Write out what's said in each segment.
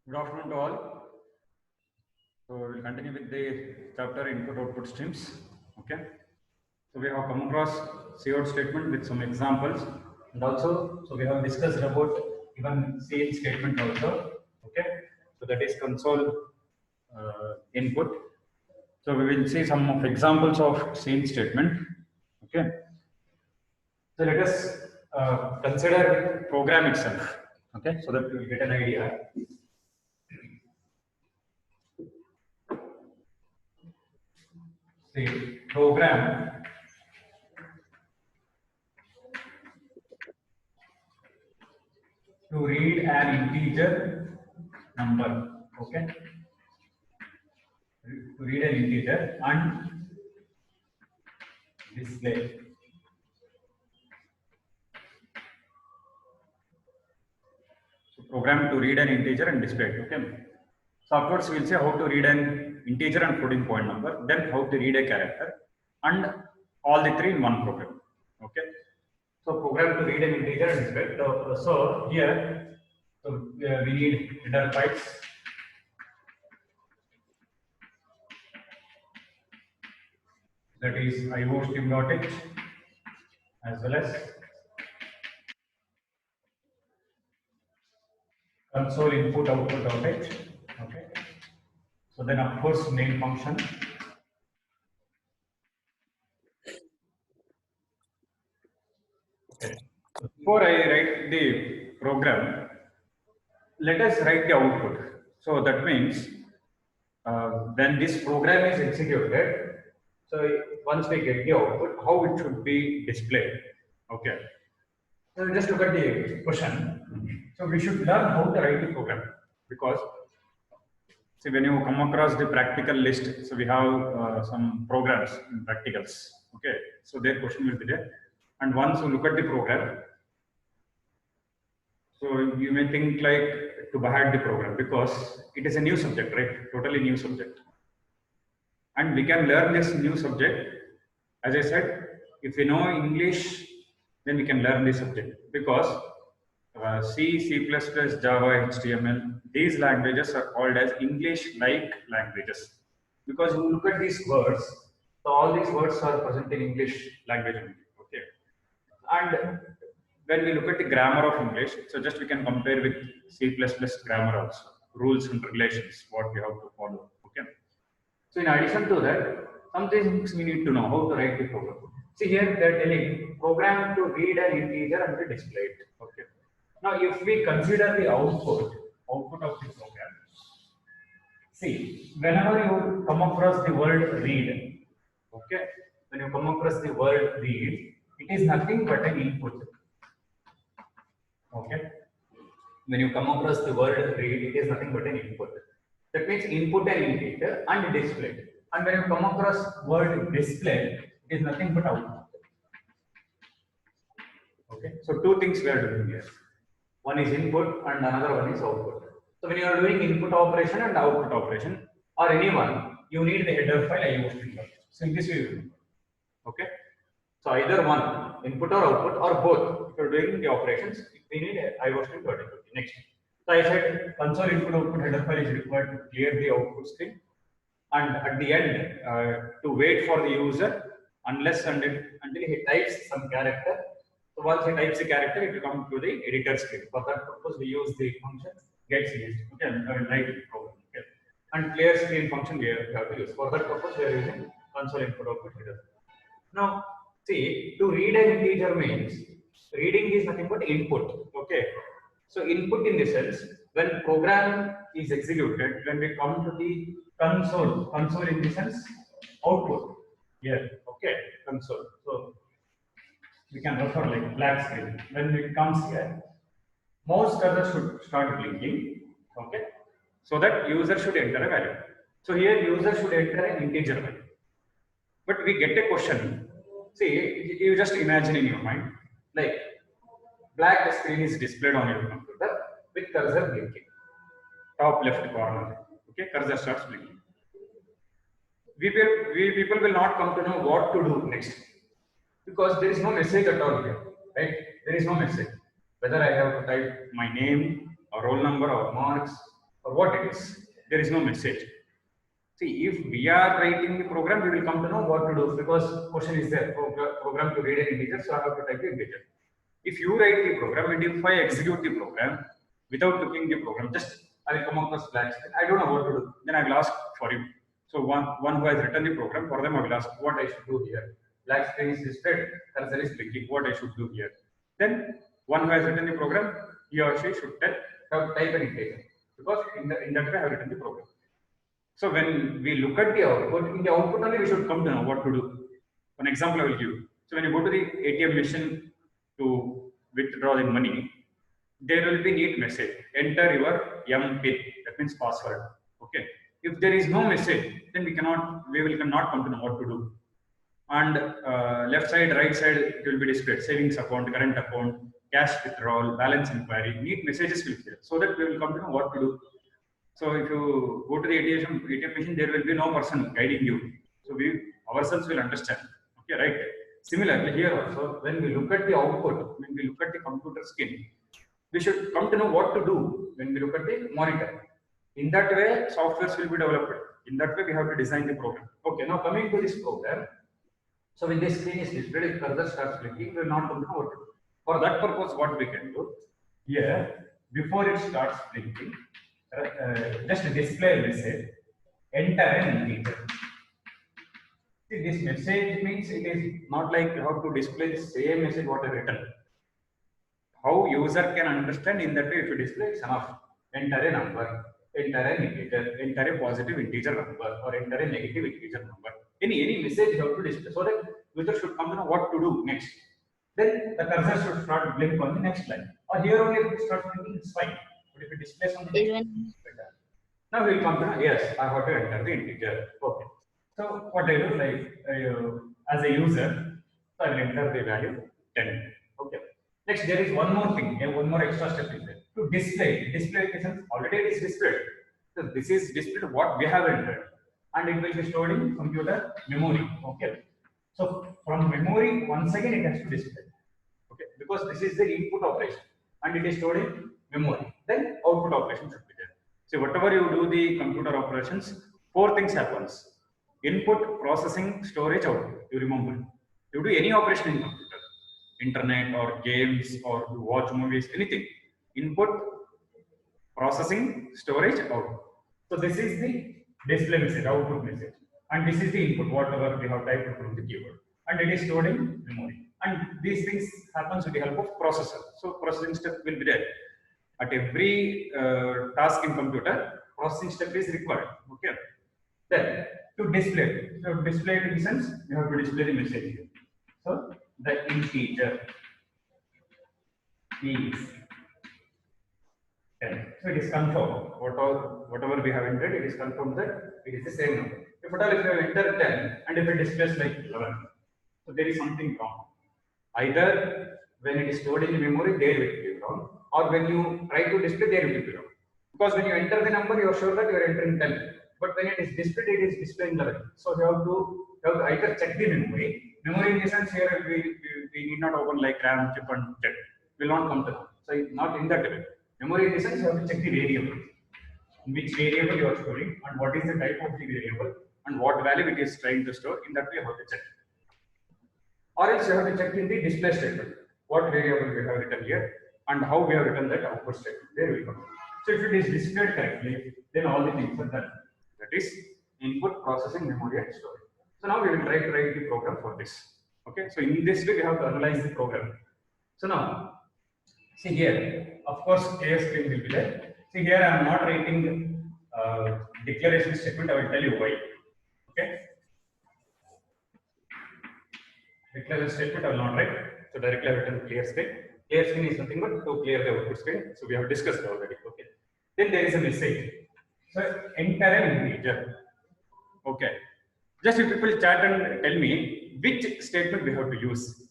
Good afternoon to all. So we will continue with the chapter input output streams. Okay. So we have come across C out statement with some examples, and also so we have discussed about even C statement also. Okay. So that is console input. So we will see some of examples of C statement. Okay. So let us consider the program itself. Okay. So that we will get an idea. The program to read an integer number. Okay. To read an integer and display. So program to read an integer and display it. Okay. So afterwards we'll say how to read an integer and floating point number, then how to read a character, and all the three in one program. Okay. So program to read an integer and display it. So here, so we need header files. That is iostream.h as well as console input output.h. Okay. So then of course main function. Okay. Before I write the program, let us write the output. So that means when this program is executed, so once we get the output, how it should be displayed. Okay. So just look at the question. So we should learn how to write the program, because see, when you come across the practical list, so we have some programs in practicals. Okay, so their question will be there. And once you look at the program, so you may think like to buy the program because it is a new subject, right? Totally new subject. And we can learn this new subject. As I said, if we know English, then we can learn this subject because C, C++, Java, HTML, these languages are called as English-like languages. Because you look at these words, so all these words are present in English language only. Okay. And when we look at the grammar of English, so just we can compare with C++ grammar also, rules and regulations, what we have to follow. Okay. So in addition to that, some things we need to know how to write the program. See here they are telling program to read an integer and to display it. Okay. Now if we consider the output of the program, see whenever you come across the word read, okay, when you come across the word read, it is nothing but an input. Okay. When you come across the word read, it is nothing but an input. That means input an integer and display. And when you come across word display, it is nothing but output. Okay. So two things we are doing here. One is input and another one is output. So when you are doing input operation and output operation, or anyone, you need the header file iostream. So in this way you do. Okay. So either one, input or output or both. If you are doing the operations, we need iostream. Next. So I said console input output header file is required to clear the output screen, and at the end to wait for the user unless and until he types some character. So once he types the character, it will come to the editor screen. For that purpose, we use the function gets used. Okay, I will write the program. Okay, and clear screen function we have to use. For that purpose, we are using console input output header. Now, see, to read an integer means reading is nothing but input. Okay. So input in the sense when program is executed, when we come to the console in the sense output. Here, okay, console. So we can refer like black screen. When it comes here, mouse cursor should start blinking. Okay. So that user should enter a value. So here user should enter an integer value. But we get a question. See, you just imagine in your mind, like black screen is displayed on your computer with cursor blinking, top left corner. Okay, cursor starts blinking. We people will not come to know what to do next because there is no message at all here, right? There is no message. Whether I have to type my name or roll number or marks, or what it is. There is no message. See, if we are writing the program, we will come to know what to do because question is there, program to read an integer, so I have to type the integer. If you write the program and if I execute the program without looking the program, just I will come across black screen. I don't know what to do. Then I will ask for you. So one who has written the program, for them I will ask what I should do here. Black screen is displayed, cursor is blinking, what I should do here. Then one who has written the program, he or she should type an integer because in that way I have written the program. So when we look at the output, in the output only we should come to know what to do. An example I will give. So when you go to the ATM machine to withdraw the money, there will be need message. Enter your MPIN. That means password. Okay. If there is no message, then we will cannot come to know what to do. And left side, right side, it will be displayed. Savings account, current account, cash withdrawal, balance inquiry. Need messages will appear so that we will come to know what to do. So if you go to the ATM machine, there will be no person guiding you. So we ourselves will understand. Okay, right? Similarly, here also, when we look at the output, when we look at the computer screen, we should come to know what to do when we look at the monitor. In that way, softwares will be developed. In that way, we have to design the program. Okay, now coming to this program. So when this screen is displayed, if cursor starts blinking, we will not come to know what to do. For that purpose, what we can do here, before it starts blinking, just display a message, enter an integer. See, this message means it is not like you have to display the same message what I written. How user can understand, in that way if you display, it's enough. Enter a number, enter an integer, enter a positive integer number, or enter a negative integer number. Any message you have to display so that user should come to know what to do next. Then the cursor should start blink on the next line. Or here only if it starts blinking, it's fine. But if it displays on the next now we will come to know, yes, I have to enter the integer. Okay. So what I do, like as a user, so I will enter the value 10. Okay. Next, there is one more thing, one more extra step is there. To display already it is displayed. So this is displayed what we have entered, and it will be stored in computer memory. Okay. So from memory, once again it has to display. Okay, because this is the input operation, and it is stored in memory. Then output operation should be there. So whatever you do the computer operations, 4 things happens: input, processing, storage, output. You remember. You do any operation in computer, internet or games or you watch movies, anything. Input, processing, storage, output. So this is the display message, output message, and this is the input, whatever we have typed from the keyboard, and it is stored in memory. And these things happens with the help of processor. So processing step will be there. At every task in computer, processing step is required. Okay. Then to display it in sense, you have to display the message here. So the integer is 10. So it is confirmed. Whatever we have entered, it is confirmed that it is the same number. If at all, if you have entered 10 and if it displays like 11, so there is something wrong. Either when it is stored in memory, there will be wrong, or when you try to display, there will be wrong. Because when you enter the number, you are sure that you are entering 10. But when it is displayed, it is displaying 11. So you have to either check the memory. Memory in the sense here, we need not open like RAM, chip, and check. Will not come to know. So not in that way. Memory in the sense, you have to check the variable. In which variable you are storing, and what is the type of the variable, and what value it is trying to store. In that way, you have to check. Or else you have to check in the display statement. What variable we have written here, and how we have written that output statement. There we go. So if it is displayed correctly, then all the things are done. That is input, processing, memory, and storage. So now we will try to write the program for this. Okay. So in this way, we have to analyze the program. So now, see here, of course, clear screen will be there. See here, I am not writing declaration statement. I will tell you why. Okay. Declaration statement I will not write. So directly I have written clear screen. Clear screen is nothing but to clear the output screen. So we have discussed already. Okay. Then there is a message. So enter an integer. Okay. Just if people chat and tell me which statement we have to use.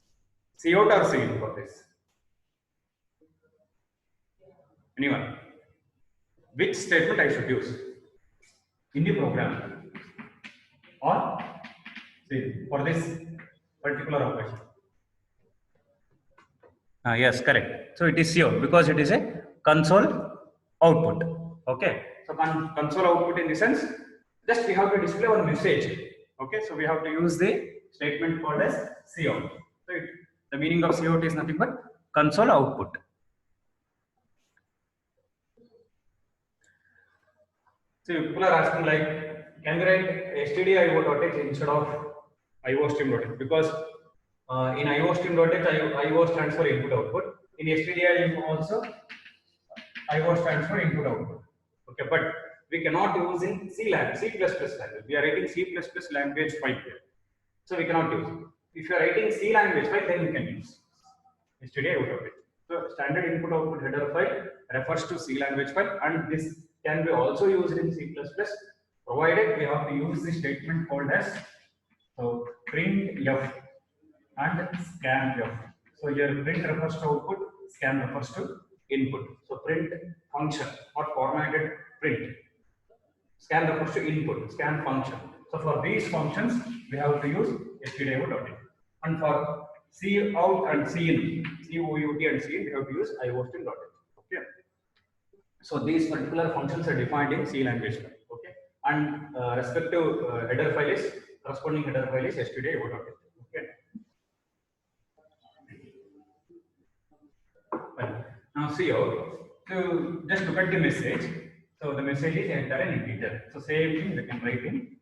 Cout or cin for this? Anyone? Which statement I should use in the program? Or see for this particular operation? Yes, correct. So it is CO because it is a console output. Okay. So console output in the sense, just we have to display one message. Okay, so we have to use the statement called as cout. So the meaning of cout is nothing but console output. So people are asking like, can we write stdio.h instead of iostream.h? Because in iostream.h, IO stands for input output. In stdio also IO stands for input output. Okay, but we cannot use in C language. We are writing C++ language file here, so we cannot use. If you are writing C language file, then you can use stdio.h. So standard input output header file refers to C language file, and this can be also used in C++, provided we have to use the statement called as printf and scanf. So here print refers to output, scan refers to input. So print function or formatted print, scan refers to input, scan function. So for these functions we have to use stdio.h, and for cout and cin, cout and cin, we have to use iostream.h. Okay. So these particular functions are defined in C language file. Okay, and respective header file is, corresponding header file is stdio.h. Okay. Fine. Now cout. So just look at the message. So the message is enter an integer. So same thing we can write in.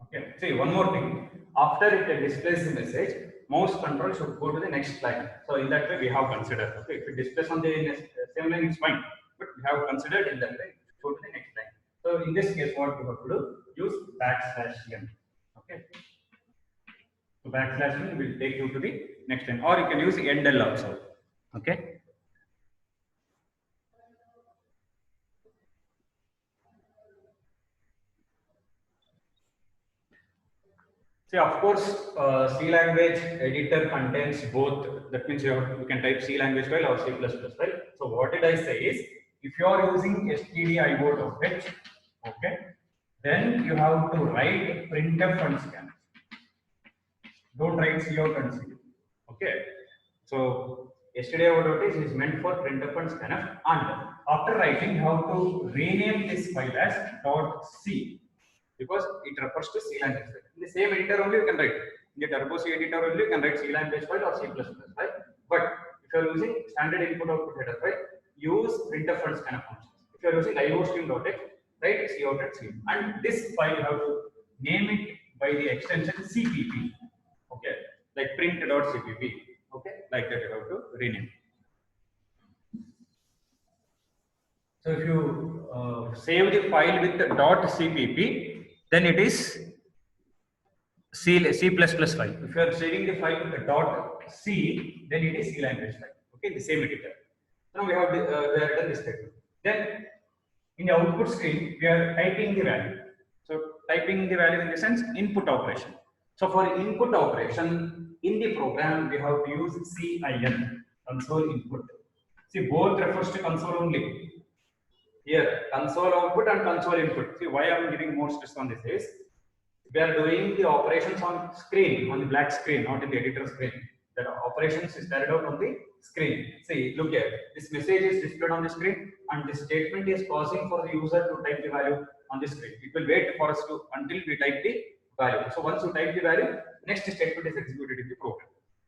Okay. See, one more thing. After it displays the message, mouse control should go to the next line. So in that way we have considered. Okay, if it displays on the same line, it's fine. But we have considered in that way, go to the next line. So in this case, what we have to do? Use \n. Okay. So \n will take you to the next line, or you can use endl also. Okay. See, of course, C language editor contains both. That means you can type C language file or C++ file. So what did I say is, if you are using stdio.h, okay, then you have to write printf and scan. Don't write cout and cin. Okay. So stdio.h is meant for printf and scanf, and after writing, you have to rename this file as .c, because it refers to C language file. In the same editor only you can write. In the Turbo C editor only you can write C language file or C++ file. But if you are using standard input output header file, use printf and scanf functions. If you are using iostream.h, write cout and cin. And this file you have to name it by the extension cpp. Okay, like print.cpp. Okay, like that you have to rename. So if you save the file with .cpp, then it is C++ file. If you are saving the file with .c, then it is C language file. Okay, the same editor. Now we have done this statement. Then in the output screen, we are typing the value. So typing the value in the sense input operation. So for input operation in the program, we have to use CIN, console input. See, both refers to console only. Here, console output and console input. See, why I am giving more stress on this is, we are doing the operations on screen, on the black screen, not in the editor screen. The operations is carried out on the screen. See, look here. This message is displayed on the screen, and this statement is pausing for the user to type the value on the screen. It will wait for us to until we type the value. So once you type the value, next statement is executed in the program.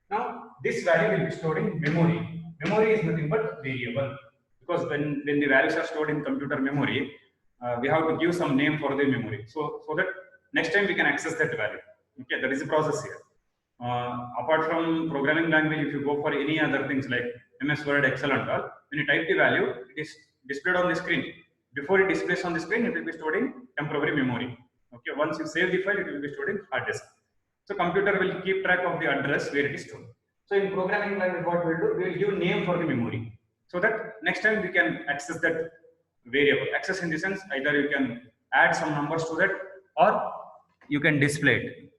Now, this value will be stored in memory. Memory is nothing but variable, because when the values are stored in computer memory, we have to give some name for the memory. So that next time we can access that value. Okay, that is the process here. Apart from programming language, if you go for any other things like MS Word, Excel and all, when you type the value, it is displayed on the screen. Before it displays on the screen, it will be stored in temporary memory. Okay, once you save the file, it will be stored in hard disk. So computer will keep track of the address where it is stored. So in programming language, what we'll do, we will give name for the memory, so that next time we can access that variable. Access in the sense, either you can add some numbers to that, or you can display it.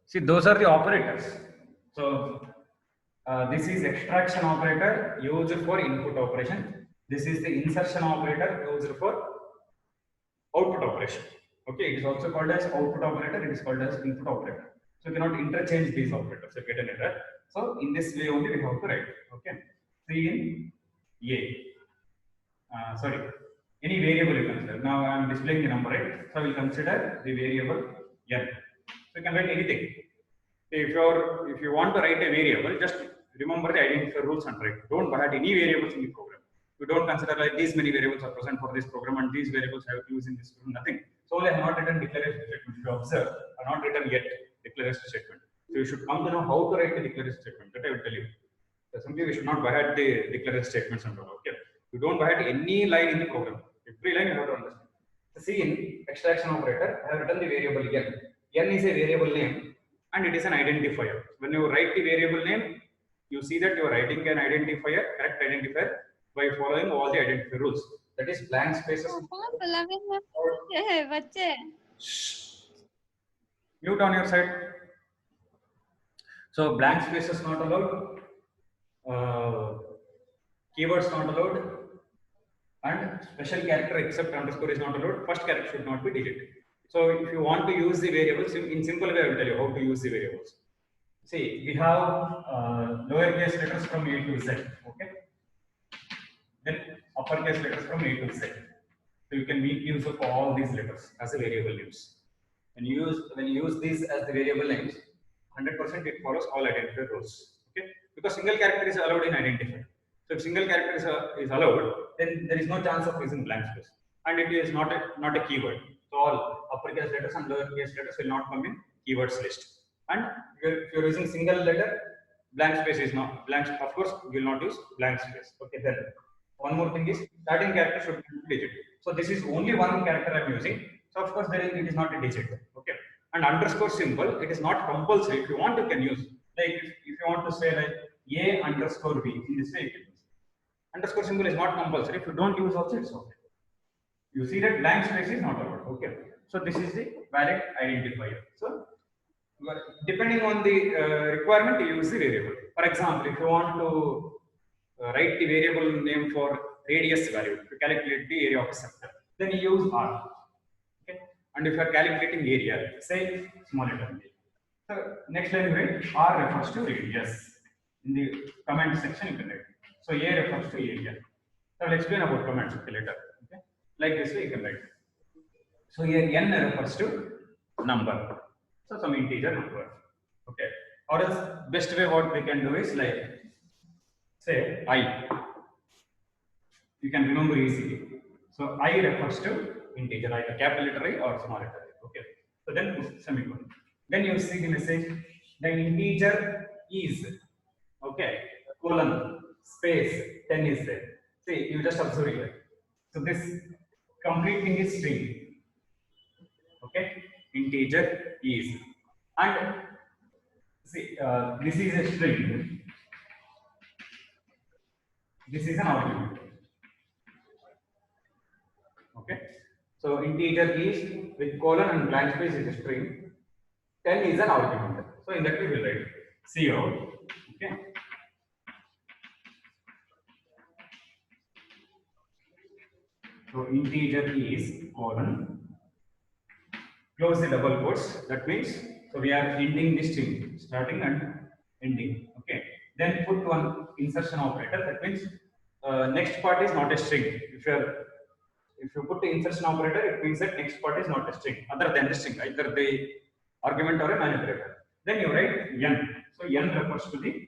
See, those are the operators. So this is extraction operator used for input operation. This is the insertion operator used for output operation. Okay, it is also called as output operator, it is called as input operator. So you cannot interchange these operators, you get an error. So in this way only we have to write. Okay, see in A. Sorry, any variable you consider. Now I am displaying the number, right? So I will consider the variable n. So you can write anything. If you want to write a variable, just remember the identifier rules and write. Don't add any variables in the program. You don't consider like these many variables are present for this program and these variables have to use in this program. Nothing. So only I have not written declaration statement. If you observe, I have not written yet declaration statement. So you should come to know how to write the declaration statement. That I will tell you. So simply we should not buy at the declaration statements and all. Okay. You don't buy at any line in the program. Every line you have to understand. So see in extraction operator, I have written the variable n. N is a variable name and it is an identifier. When you write the variable name, you see that you are writing an identifier, correct identifier, by following all the identifier rules. That is blank spaces. Mute on your side. So blank spaces not allowed. Keywords not allowed. And special character except underscore is not allowed. First character should not be digit. So if you want to use the variables, in simple way I will tell you how to use the variables. See, we have lowercase letters from A to Z, okay? Then uppercase letters from A to Z. So you can make use of all these letters as a variable names. When you use these as the variable names, 100% it follows all identifier rules, okay? Because single character is allowed in identifier. So if single character is allowed, then there is no chance of using blank space, and it is not a keyword. So all uppercase letters and lowercase letters will not come in keywords list. And if you're using single letter, blank space is not blank. Of course, you will not use blank space. Okay, then one more thing is starting character should be digit. So this is only one character I'm using. So of course, it is not a digit. Okay, and underscore symbol, it is not compulsory. If you want, you can use. Like if you want to say like A underscore B, in this way you can use. Underscore symbol is not compulsory. If you don't use also, it's okay. You see that blank space is not allowed. Okay, so this is the valid identifier. So depending on the requirement, you use the variable. For example, if you want to write the variable name for radius value to calculate the area of a sector, then you use R. Okay, and if you are calculating area, say small letter a. So next line you write R refers to radius. In the comment section you can write. So A refers to area. So I will explain about comments later. Okay, like this way you can write. So here n refers to number. So some integer number. Okay. Or else best way what we can do is like say I. You can remember easily. So I refers to integer, either capital letter I or small letter I. Okay. So then semicolon. Then you see the message. The integer is okay. Colon space 10 is there. See, you just observe here. So this complete thing is string. Okay, integer is, and see this is a string, this is an argument. Okay, so integer is with colon and blank space is a string, 10 is an argument. So in that way we will write cout. Okay, so integer is colon, close the double quotes. That means so we are ending this string, starting and ending. Okay, then put one insertion operator. That means next part is not a string. If you put the insertion operator, it means that next part is not a string other than the string, either the argument or a manipulator. Then you write n. So n refers to the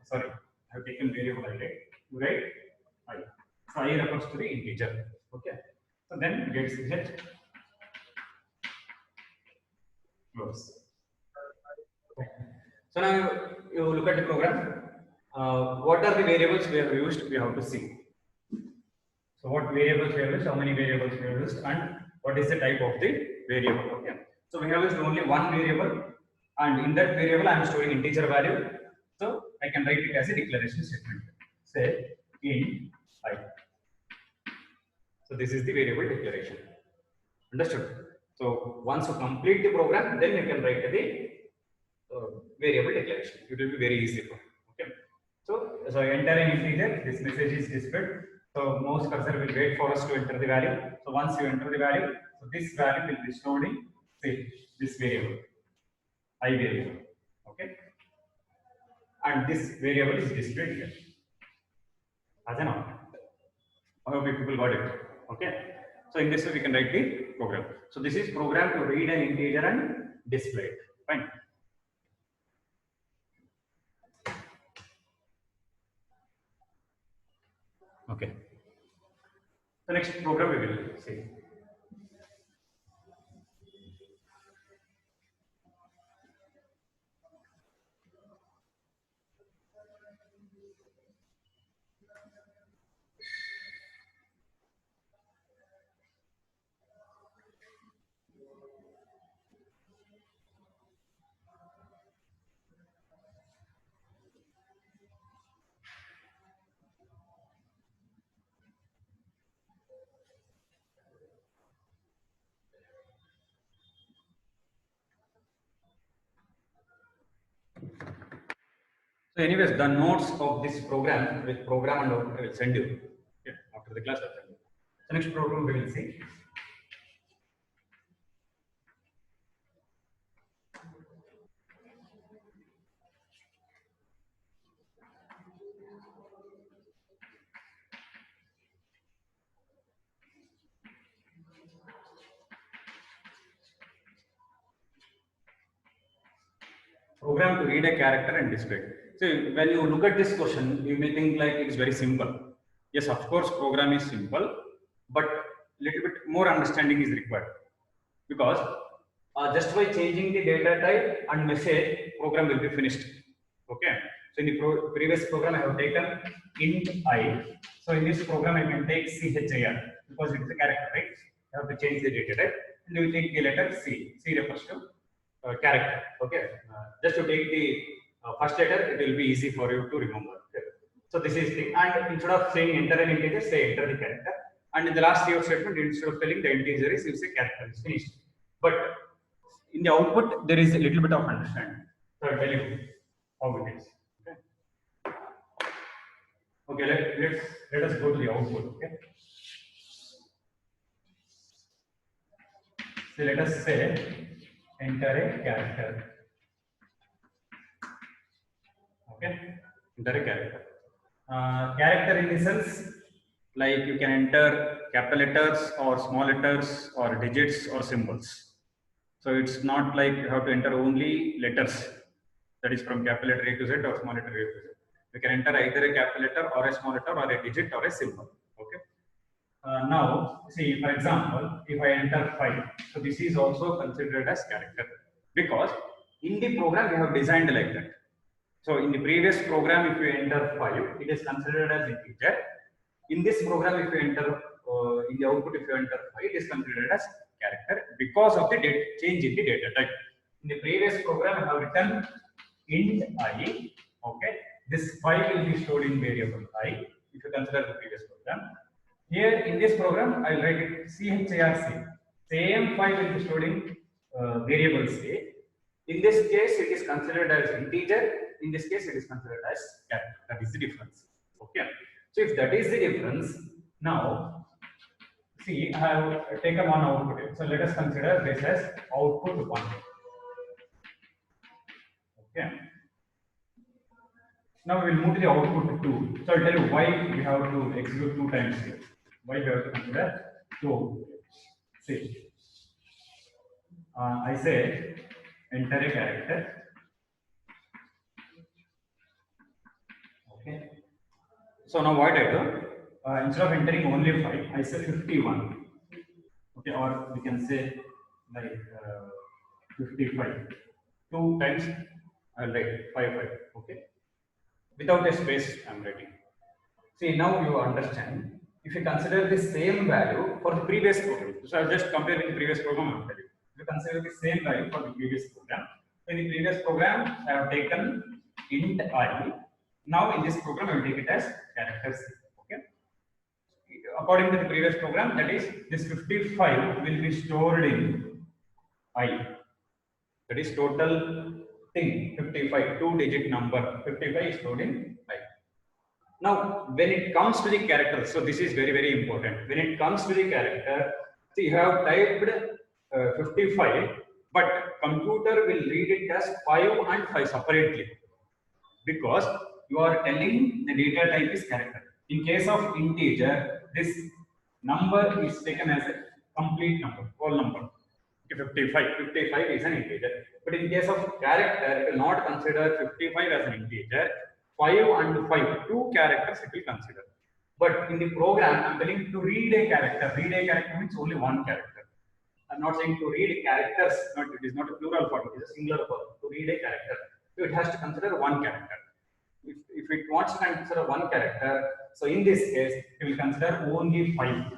sorry, I have taken variable I, right? You write I. So I refers to the integer. Okay. So then gets get close. So now you look at the program. What are the variables we have used? We have to see. So what variables we have used, how many variables we have used, and what is the type of the variable. Okay. So we have used only one variable, and in that variable I am storing integer value. So I can write it as a declaration statement. Say int I. So this is the variable declaration. Understood? So once you complete the program, then you can write the variable declaration. It will be very easy for you. Okay. So enter an integer. This message is displayed. So mouse cursor will wait for us to enter the value. So once you enter the value, so this value will be stored in say this variable, I variable. Okay. And this variable is displayed here as an output. I hope people got it. Okay. So in this way we can write the program. So this is program to read an integer and display it. Fine. Okay. The next program we will see. So anyways, the notes of this program with program and output I will send you. Okay. After the class I will send you. The next program we will see. Program to read a character and display it. So when you look at this question, you may think like it's very simple. Yes, of course, program is simple, but little bit more understanding is required because just by changing the data type and message, program will be finished. Okay. So in the previous program, I have taken int I. So in this program, I can take char because it is a character, right? I have to change the data type, and we take the letter C. C refers to character. Okay. Just to take the first letter, it will be easy for you to remember. Okay. So this is the, and instead of saying enter an integer, say enter the character. And in the last CF statement, instead of telling the integer is, you say character is finished. But in the output, there is a little bit of understanding. So I'll tell you how it is. Okay, let us go to the output. Okay. So let us say enter a character. Okay, enter a character. Character in the sense like you can enter capital letters or small letters or digits or symbols. So it's not like you have to enter only letters. That is from capital letter A to Z or small letter A to Z. You can enter either a capital letter or a small letter or a digit or a symbol. Okay. Now, see, for example, if I enter 5, so this is also considered as character because in the program we have designed like that. So in the previous program, if you enter 5, it is considered as integer. In this program, if you enter in the output, if you enter 5, it is considered as character because of the change in the data type. In the previous program, I have written int I. Okay, this 5 will be stored in variable I. If you consider the previous program, here in this program, I will write it char. Same 5 will be stored in variable C. In this case, it is considered as integer. In this case, it is considered as character. That is the difference. Okay. So if that is the difference, now see, I have taken one output. So let us consider this as output 1. Okay. Now we will move to the output 2. So I'll tell you why we have to execute 2 times here. Why we have to consider 2. See, I say enter a character. Okay. So now what I do? Instead of entering only 5, I say 51. Okay, or we can say like 55. 2 times I'll write 5. Okay. Without a space, I'm writing. See, now you understand. If you consider the same value for the previous program, so I'll just compare with the previous program. I'll tell you. If you consider the same value for the previous program, in the previous program, I have taken int I. Now in this program, I will take it as character C. Okay. According to the previous program, that is, this 55 will be stored in I. That is total thing 55, two-digit number 55 is stored in pipe. Now, when it comes to the character, so this is very, very important. When it comes to the character, see, you have typed 55, but computer will read it as 5 and 5 separately because you are telling the data type is character. In case of integer, this number is taken as a complete number, whole number. 55 is an integer. But in case of character, it will not consider 55 as an integer. 5 and 5, two characters it will consider. But in the program, I'm telling to read a character. Read a character means only one character. I'm not saying to read characters, not, it is not a plural form, it is a singular form. To read a character, so it has to consider one character. If it wants to consider one character, so in this case, it will consider only 5.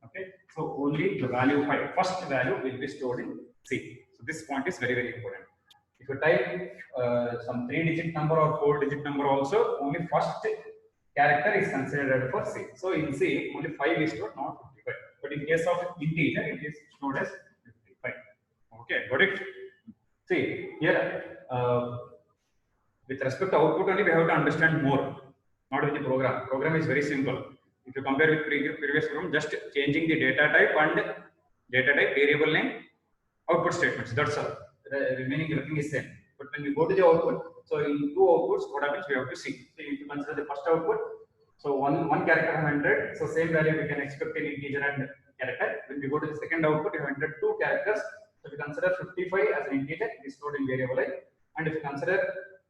Okay, so only the value 5, first value will be stored in C. So this point is very, very important. If you type some 3-digit number or 4-digit number also, only first character is considered for C. So in C, only 5 is stored, not 55. But in case of integer, it is stored as 55. Okay, got it? See, here, with respect to output only, we have to understand more, not with the program. Program is very simple. If you compare with previous program, just changing the data type and data type, variable name, output statements, that's all. The remaining everything is same. But when we go to the output, so in two outputs, what happens, we have to see. So if you consider the first output, so one character 100, so same value we can expect in integer and character. When we go to the second output, you have entered two characters. So if you consider 55 as an integer, it is stored in variable I. And if you consider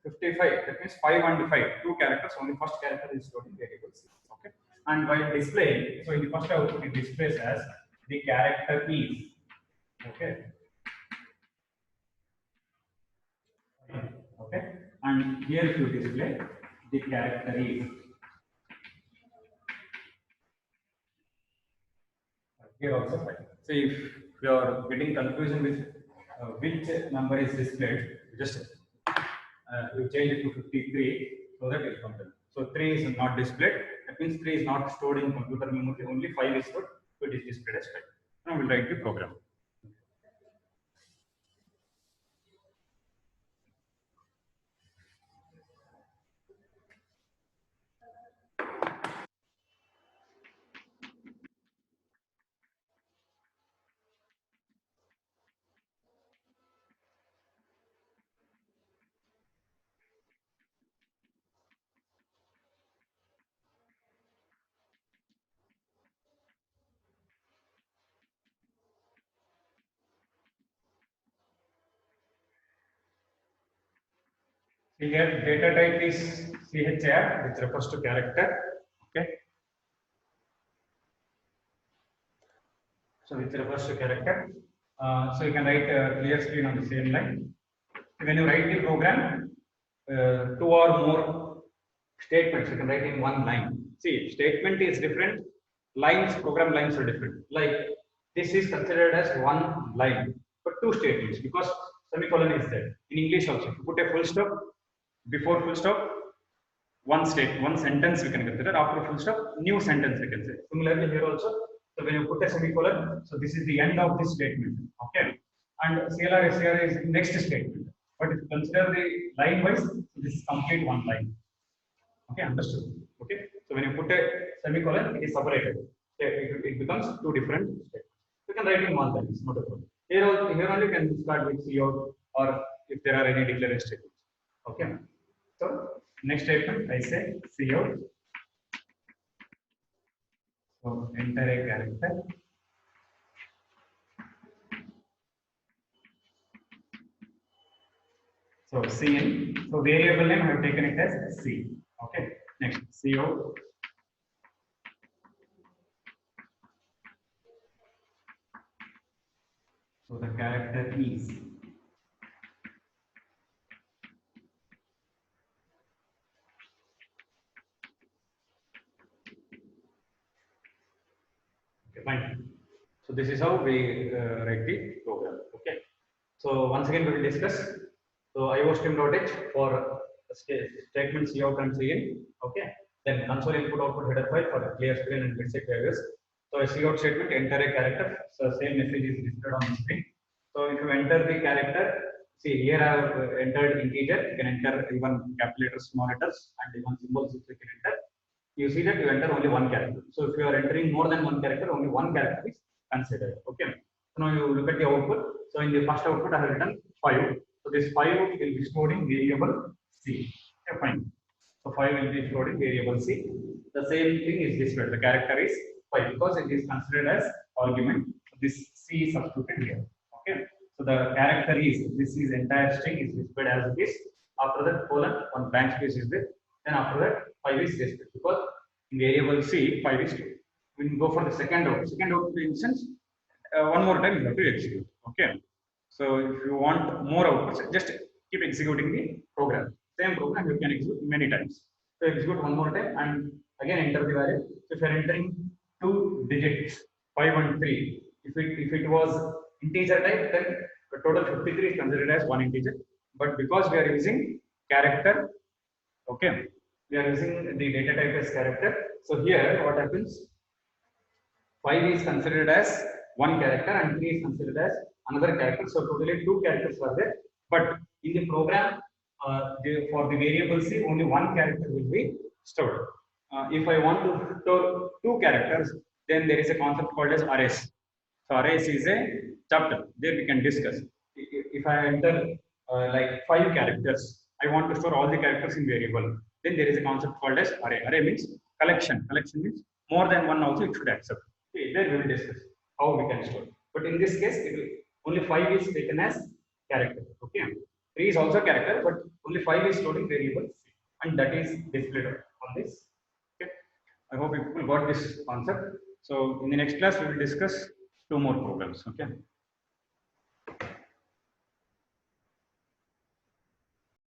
55, that means 5 and 5, two characters, only first character is stored in variable C. Okay. And while displaying, so in the first output, it displays as the character is. Okay. Okay. And here if you display the character is. Here also 5. So if you are getting confusion with which number is displayed, just you change it to 53 so that it comes. So 3 is not displayed. That means 3 is not stored in computer memory. Only 5 is stored. So it is displayed as 5. Now we'll write the program. Here data type is char, which refers to character. Okay. So which refers to character. So you can write clear screen on the same line. When you write the program, 2 or more statements you can write in one line. See, statement is different. Lines, program lines are different. Like this is considered as one line, but two statements because semicolon is there. In English also, if you put a full stop before full stop, one sentence we can consider. After full stop, new sentence we can say. Similarly here also, so when you put a semicolon, so this is the end of this statement. Okay, and CLR SCR is next statement. But if you consider the line wise, so this is complete one line. Okay, understood. Okay, so when you put a semicolon, it is separated. It becomes two different statements. You can write in one line, it's not a problem. Here only you can start with cout or if there are any declaration statements. Okay, so next statement I say cout. So enter a character. So cin. So variable name I have taken it as C. Okay. Next cout. So the character is. Okay, fine. So this is how we write the program. Okay. So once again we will discuss. So iostream.h for statements cout and cin. Okay. Then console input output header file for clear screen and mid-set values. So a cout statement enter a character. So same message is displayed on the screen. So if you enter the character, See here I have entered integer. You can enter even capital letters, small letters, and even symbols which you can enter. You see that you enter only one character. So if you are entering more than one character, only one character is considered. Okay. So now you look at the output. So in the first output, I have written 5. So this 5 will be stored in variable C. Okay, fine. So 5 will be stored in variable C. The same thing is displayed. The character is 5 because it is considered as argument. So this C is substituted here. Okay. So the character is, this is entire string is displayed as it is. After that colon, one blank space is there. Then after that 5 is displayed because in variable C 5 is stored. We will go for the second output. Second output instance, one more time you have to execute. Okay. So if you want more outputs, just keep executing the program. Same program you can execute many times. So execute one more time and again enter the value. So if you are entering 2 digits, 5 and 3, if it was integer type, then the total 53 is considered as one integer. But because we are using character, okay, we are using the data type as character. So here what happens? 5 is considered as one character and 3 is considered as another character. So totally 2 characters are there. But in the program, for the variable C, only one character will be stored. If I want to store 2 characters, then there is a concept called as arrays. So arrays is a chapter. There we can discuss. If I enter like 5 characters, I want to store all the characters in variable. Then there is a concept called as array. Array means collection. Collection means more than one also it should accept. Okay, then we will discuss how we can store. But in this case, only 5 is taken as character. Okay, 3 is also character, but only 5 is stored in variable C, and that is displayed on this. Okay, I hope you got this concept. So in the next class, we will discuss 2 more programs. Okay.